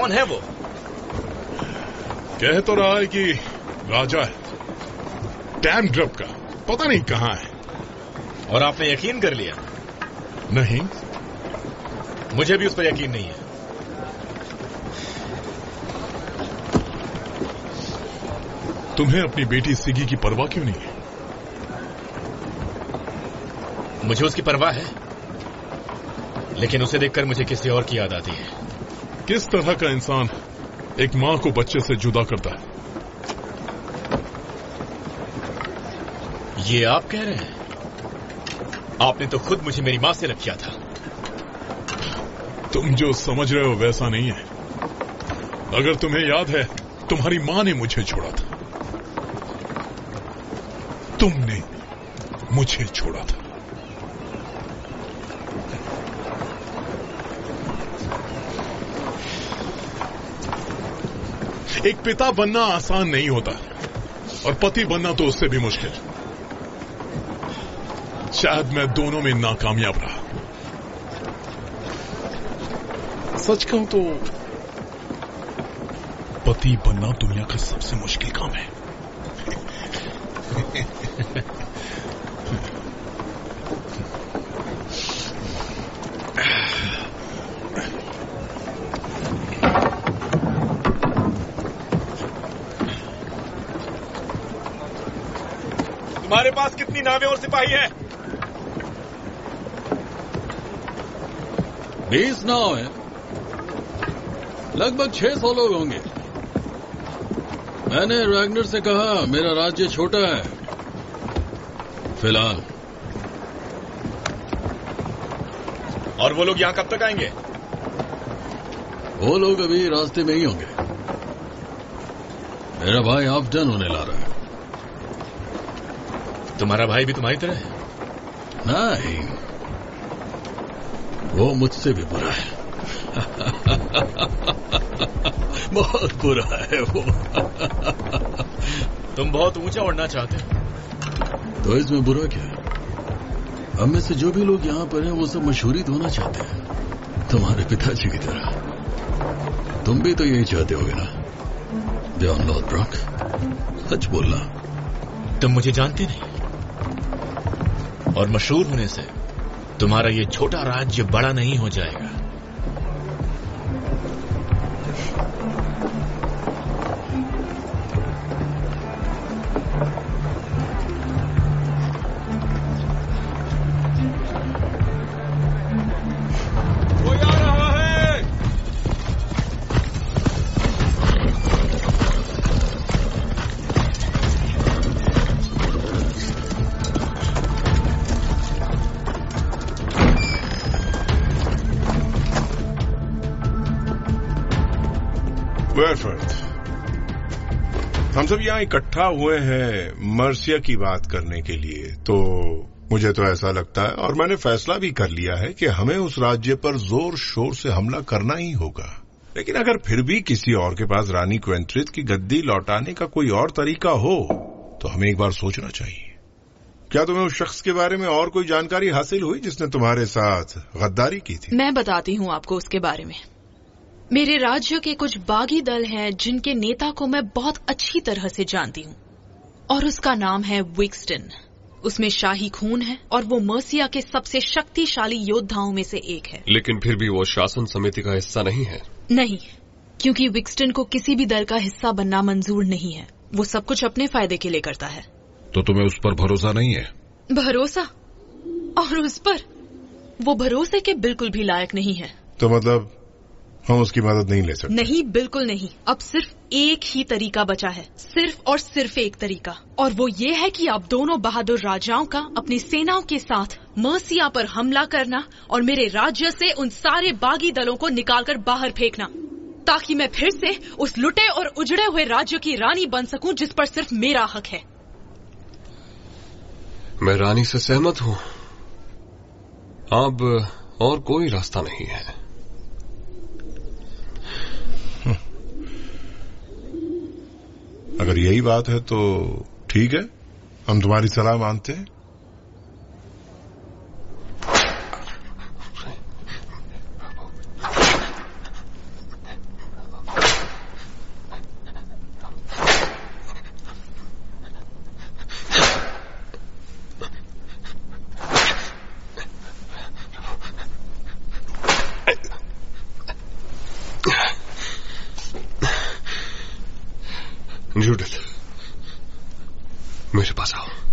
कौन है वो? कह तो रहा है कि राजा है, डैम ग्रब का, पता नहीं कहां है। और आपने यकीन कर लिया? नहीं, मुझे भी उस पर यकीन नहीं है। तुम्हें अपनी बेटी सिगी की परवाह क्यों नहीं है? मुझे उसकी परवाह है, लेकिन उसे देखकर मुझे किसी और की याद आती है। किस तरह का इंसान एक मां को बच्चे से जुदा करता है? ये आप कह रहे हैं? आपने तो खुद मुझे मेरी मां से अलग किया था। तुम जो समझ रहे हो वैसा नहीं है। अगर तुम्हें याद है, तुम्हारी मां ने मुझे छोड़ा था, तुमने मुझे छोड़ा था। एक पिता बनना आसान नहीं होता, और पति बनना तो उससे भी मुश्किल। शायद मैं दोनों में नाकामयाब रहा। सच कहूं तो पति बनना दुनिया का सबसे मुश्किल काम है। तुम्हारे पास कितनी नावें और सिपाही हैं? 20 नाव है, लगभग 600 लोग होंगे। मैंने रैग्नर से कहा मेरा राज्य छोटा है फिलहाल। और वो लोग यहां कब तक आएंगे? वो लोग अभी रास्ते में ही होंगे। मेरा भाई हाफ डन होने ला रहा है। तुम्हारा भाई भी तुम्हारी तरह है? नहीं, वो मुझसे भी बुरा है। बहुत बुरा है वो। तुम बहुत ऊंचा उड़ना चाहते हो। तो इसमें बुरा क्या है? हम में से जो भी लोग यहाँ पर हैं वो सब मशहूरी होना चाहते हैं, तुम्हारे पिताजी की तरह। तुम भी तो यही चाहते होगे ना, जॉन लॉथब्रोक? सच बोलना। तुम मुझे जानते नहीं, और मशहूर होने से तुम्हारा ये छोटा राज्य बड़ा नहीं हो जाएगा। कोई आ रहा है। वेरफर्थ, हम सब यहाँ इकट्ठा हुए हैं मर्सिया की बात करने के लिए। तो मुझे तो ऐसा लगता है, और मैंने फैसला भी कर लिया है कि हमें उस राज्य पर जोर शोर से हमला करना ही होगा। लेकिन अगर फिर भी किसी और के पास रानी क्वेंट्रिथ की गद्दी लौटाने का कोई और तरीका हो तो हमें एक बार सोचना चाहिए। क्या तुम्हें उस शख्स के बारे में और कोई जानकारी हासिल हुई जिसने तुम्हारे साथ गद्दारी की थी? मैं बताती हूँ आपको उसके बारे में। मेरे राज्य के कुछ बागी दल हैं जिनके नेता को मैं बहुत अच्छी तरह से जानती हूँ, और उसका नाम है विक्सटन। उसमें शाही खून है और वो मर्सिया के सबसे शक्तिशाली योद्धाओं में से एक है। लेकिन फिर भी वो शासन समिति का हिस्सा नहीं है। नहीं, क्योंकि विक्सटन को किसी भी दल का हिस्सा बनना मंजूर नहीं है। वो सब कुछ अपने फायदे के लिए करता है। तो तुम्हें उस पर भरोसा नहीं है? भरोसा? और उस पर? वो भरोसे के बिल्कुल भी लायक नहीं है। तो मतलब हम उसकी मदद नहीं ले सकते? नहीं, बिल्कुल नहीं। अब सिर्फ एक ही तरीका बचा है, सिर्फ और सिर्फ एक तरीका, और वो ये है कि आप दोनों बहादुर राजाओं का अपनी सेनाओं के साथ मर्सिया पर हमला करना और मेरे राज्य से उन सारे बागी दलों को निकालकर बाहर फेंकना, ताकि मैं फिर से उस लुटे और उजड़े हुए राज्य की रानी बन सकूं जिस पर सिर्फ मेरा हक है। मैं रानी से सहमत हूँ। अब और कोई रास्ता नहीं है। अगर यही बात है तो ठीक है, हम तुम्हारी सलाह मानते हैं। जूडिथ, मेरे पास आओ।